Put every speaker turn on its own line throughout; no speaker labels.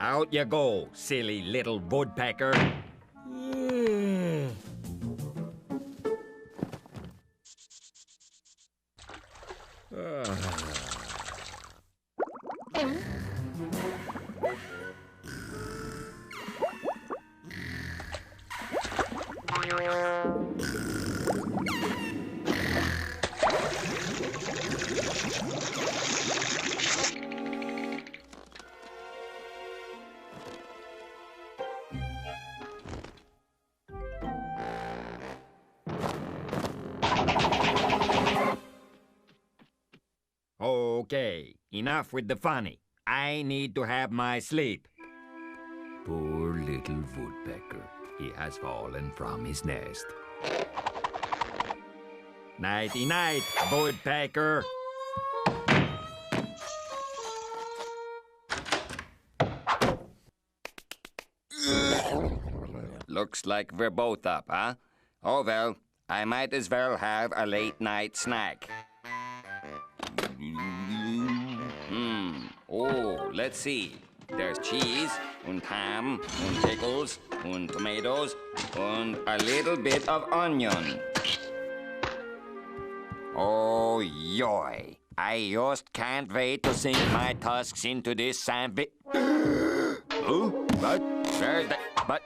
Out you go, silly little woodpecker. Okay, enough with the funny. I need to have my sleep. Poor little woodpecker. He has fallen from his nest. Nighty-night, woodpecker. Looks like we're both up, huh? Oh well, I might as well have a late-night snack. Oh, let's see. There's cheese, and ham, and pickles, and tomatoes, and a little bit of onion. Oh, yoy. I just can't wait to sink my tusks into this sandwich. Oh, what? Where's that? But,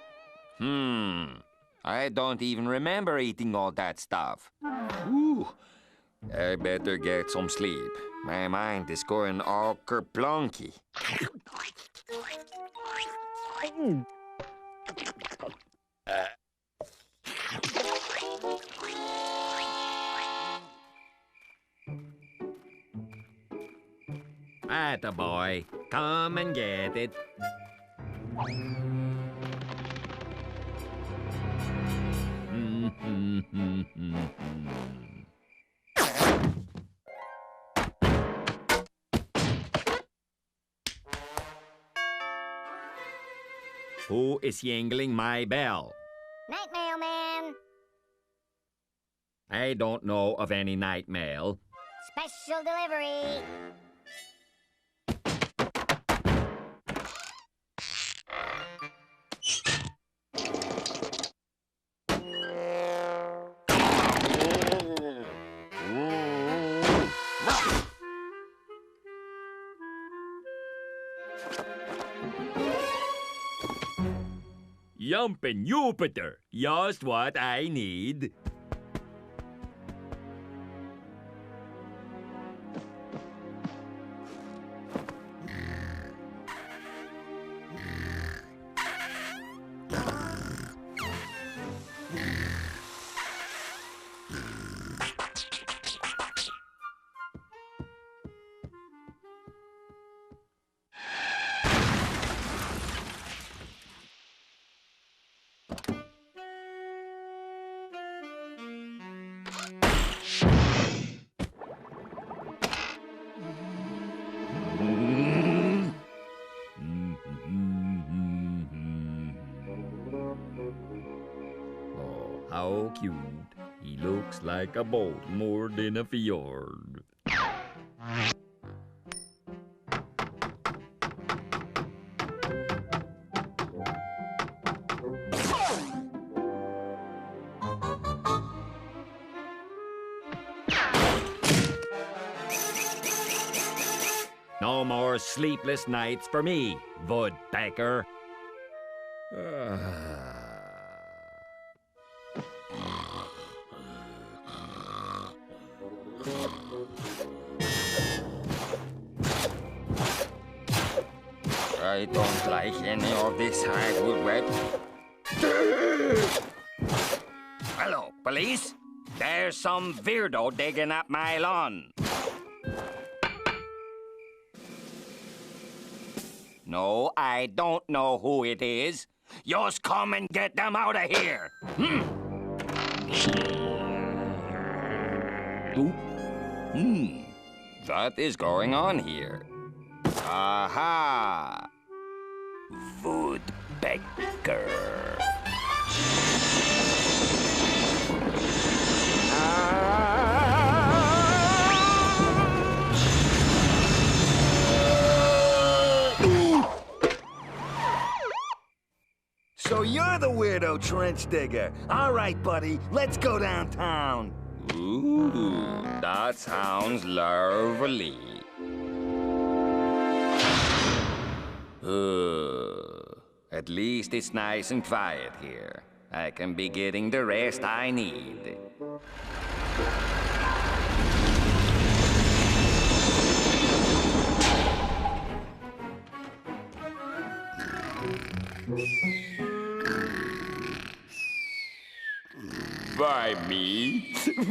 I don't even remember eating all that stuff. Ooh. I better get some sleep. My mind is going all kerplunky. Attaboy, come and get it. Who is jingling my bell?
Night mailman.
I don't know of any night mail.
Special delivery.
Yumpin' Jupiter, just what I need. How cute. He looks like a boat moored in a fjord. No more sleepless nights for me, woodpecker. I don't like any of this hardwood web. Hello, police. There's some weirdo digging up my lawn. No, I don't know who it is. Just come and get them out of here. What is going on here? Aha! Woodpecker.
another weirdo trench digger. All right, buddy, let's go downtown.
Ooh, that sounds lovely. At least it's nice and quiet here. I can be getting the rest I need. By me?
And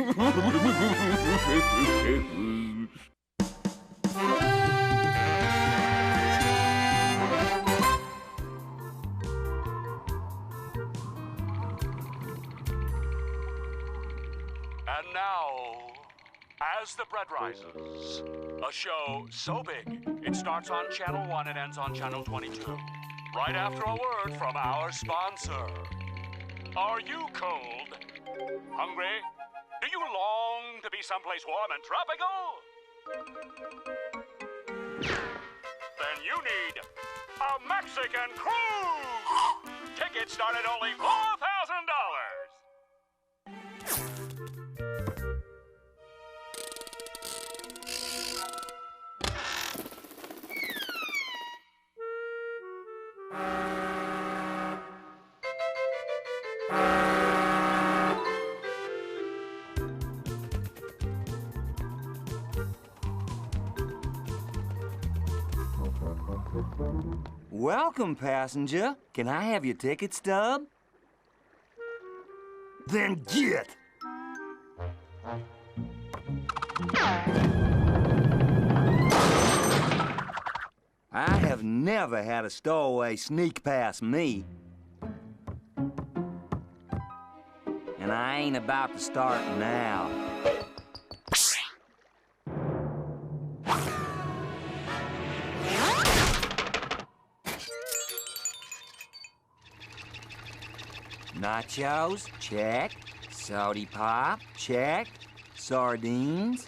now, as the bread rises, a show so big, it starts on Channel 1 and ends on Channel 22. Right after a word from our sponsor. Are you cold? Hungry? Do you long to be someplace warm and tropical? Then you need a Mexican cruise! Tickets start at only $4,000!
Welcome, passenger. Can I have your ticket stub? Then get! I have never had a stowaway sneak past me. And I ain't about to start now. Nachos, check. Salty pop, check. Sardines.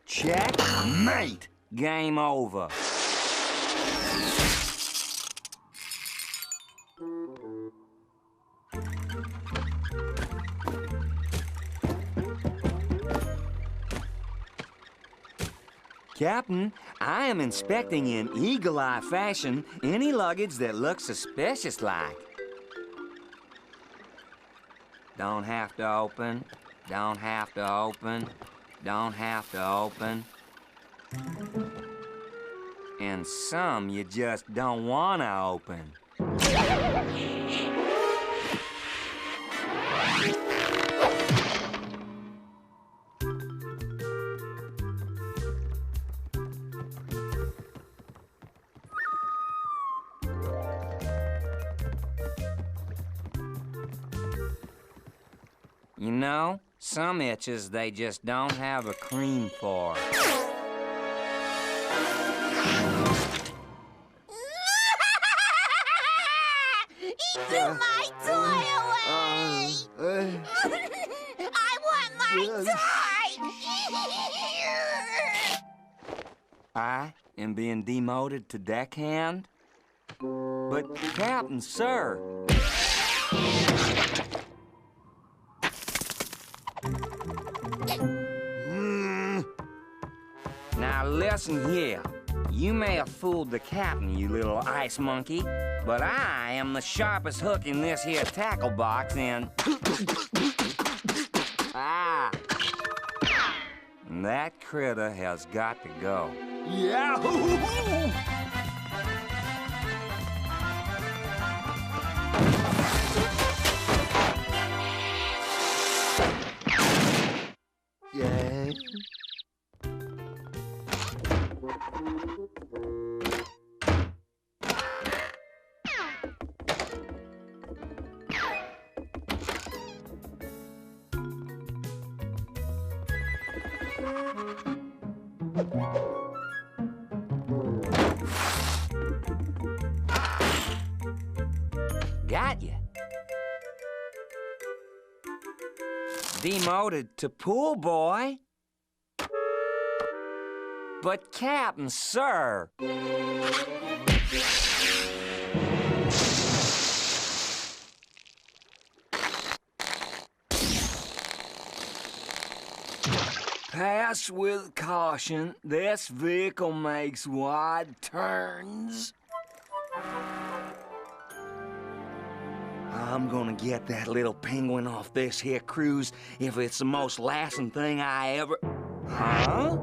Checkmate! Game over. Captain, I am inspecting in eagle-eye fashion any luggage that looks suspicious-like. Don't have to open, don't have to open, don't have to open. And some you just don't want to open. You know, some itches they just don't have a cream for.
He threw my toy away! I want my toy!
I am being demoted to deckhand? But, Captain, sir... Now listen here. You may have fooled the captain, you little ice monkey, but I am the sharpest hook in this here tackle box and... Ah! That critter has got to go. Yahoo! Yeah. Got you. Demoted to pool boy. But, Captain, sir... Pass with caution. This vehicle makes wide turns. I'm gonna get that little penguin off this here cruise if it's the most lasting thing I ever... Huh?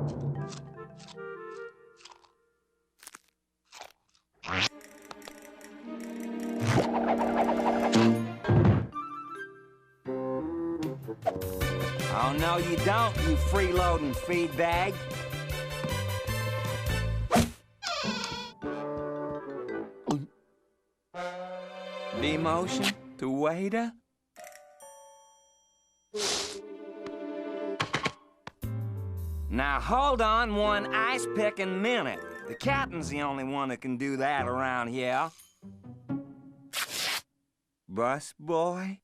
Oh, no, you don't, you freeloading feed bag. Demotion to waiter? Now, hold on one ice-picking minute. The captain's the only one that can do that around here. Bus boy?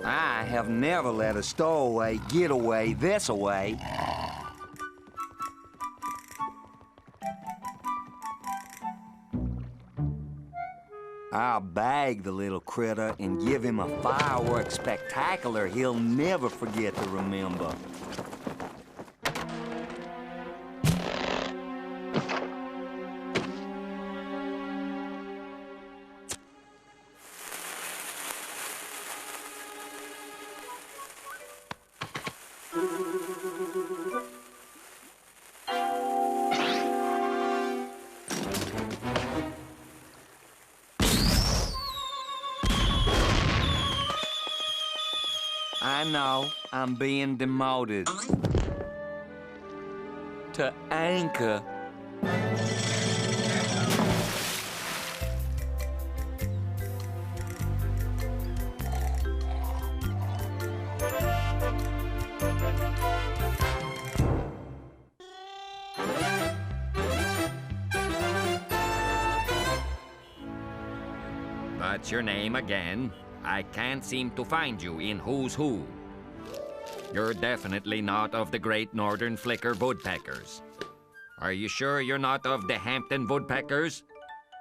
I have never let a stowaway get away this-a-way. I'll bag the little critter and give him a fireworks spectacular he'll never forget to remember. I know I'm being demoted to anchor.
What's your name again? I can't seem to find you in Who's Who. You're definitely not of the Great Northern Flicker Woodpeckers. Are you sure you're not of the Hampton Woodpeckers?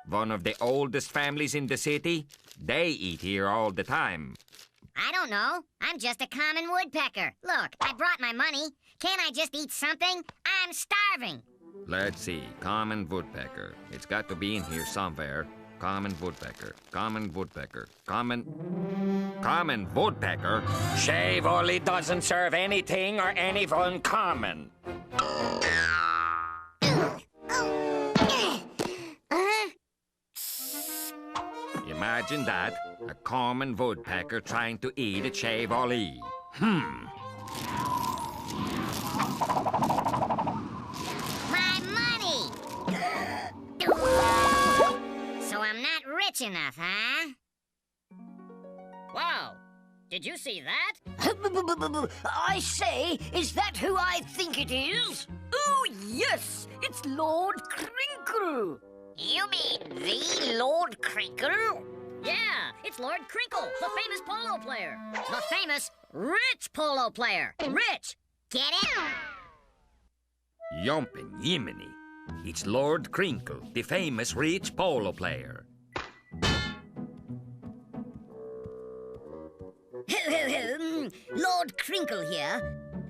One of the oldest families in the city? They eat here all the time.
I don't know. I'm just a common woodpecker. Look, I brought my money. Can't I just eat something? I'm starving.
Let's see. Common woodpecker. It's got to be in here somewhere. Common woodpecker. Common woodpecker. Common woodpecker? Shave only doesn't serve anything or anyone common. Imagine that. A common woodpecker trying to eat a chevrolet.
My money! So I'm not rich enough, huh?
Wow! Did you see that?
I say, is that who I think it is? Oh, yes! It's Lord Crinkle!
You mean the Lord Crinkle?
Yeah, it's Lord Crinkle, the famous polo player. The famous rich polo player. Rich!
Get it?
Yumpin' Yiminy. It's Lord Crinkle, the famous rich polo player.
Lord Crinkle here.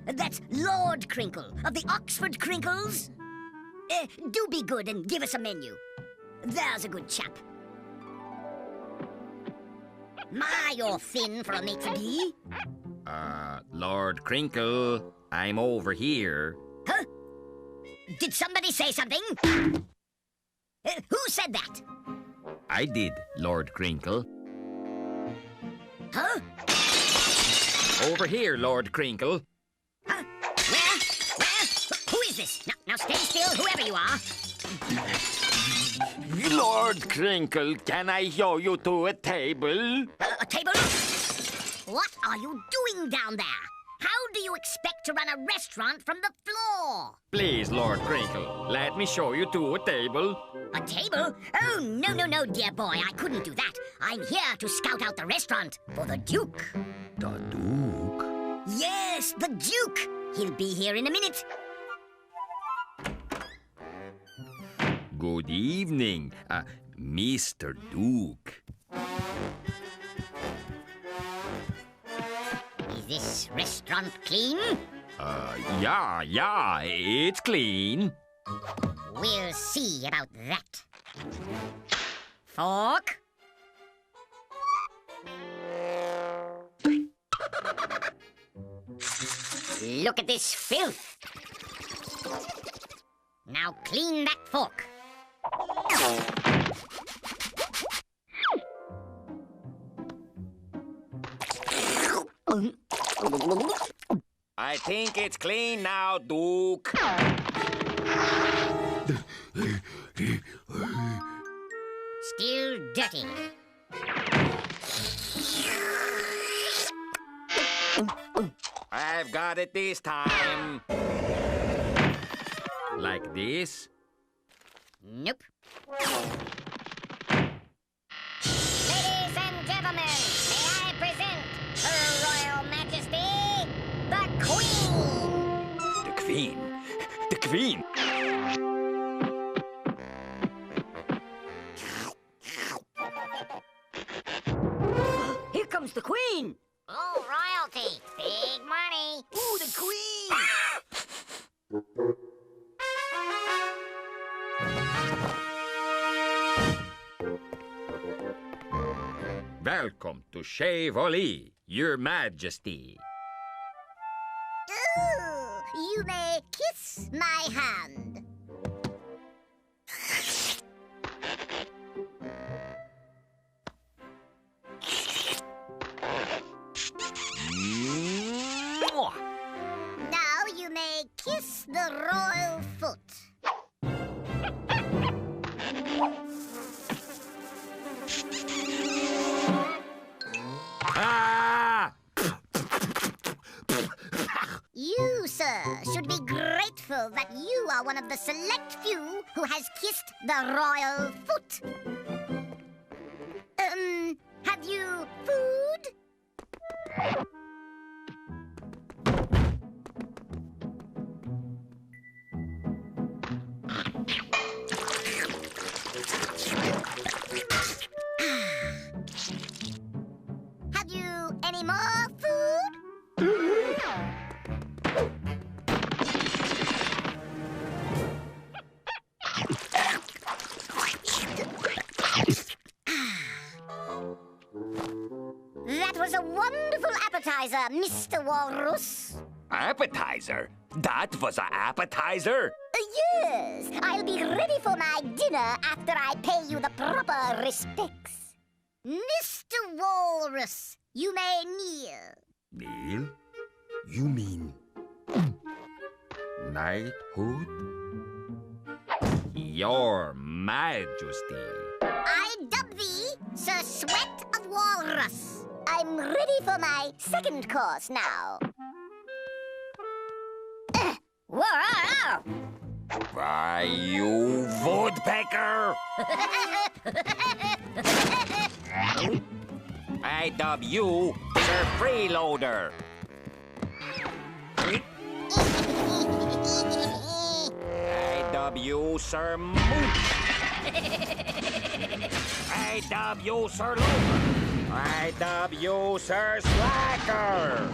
That's Lord Crinkle of the Oxford Crinkles. Do be good and give us a menu. There's a good chap. My, you're thin for a maitre d'.
Lord Crinkle, I'm over here.
Huh? Did somebody say something? Who said that?
I did, Lord Crinkle.
Huh?
Over here, Lord Crinkle.
Huh? Where? Who is this? Now stay still, whoever you are.
Lord Crinkle, can I show you to a table?
A table? What are you doing down there?
How do you expect to run a restaurant from the floor?
Please, Lord Crinkle, let me show you to a table.
A table? Oh, no, dear boy. I couldn't do that. I'm here to scout out the restaurant for the Duke.
The Duke?
Yes, the Duke. He'll be here in a minute.
Good evening, Mr. Duke.
Is this restaurant clean?
Yeah, it's clean.
We'll see about that. Fork? Look at this filth. Now clean that fork.
I think it's clean now, Duke.
Still dirty.
I've got it this time.
Like this?
Nope. Ladies and gentlemen, may I present Her Royal Majesty, the Queen!
The Queen? The Queen?
Here comes the Queen!
Oh, royalty! Big money!
Ooh, the Queen!
Welcome to Chevrolet, Your Majesty.
Ooh, you may kiss my hand.
Mwah!
Now you may kiss the royal foot.
Ah!
You, sir, should be grateful that you are one of the select few who has kissed the royal foot. Have you food? Have you any more food? That was a wonderful appetizer, Mr. Walrus.
Appetizer? That was an appetizer?
Yes, I'll be ready for my dinner after I pay you the proper respects. Mr. Walrus, you may kneel.
Kneel? You mean knighthood? Your Majesty.
I dub thee Sir Sweat of Walrus. I'm ready for my second course now. Whoa!
Why, you Woodpecker! I dub you Sir Freeloader. I dub you Sir Mooch. I dub you Sir Loafer. I dub you Sir Slacker.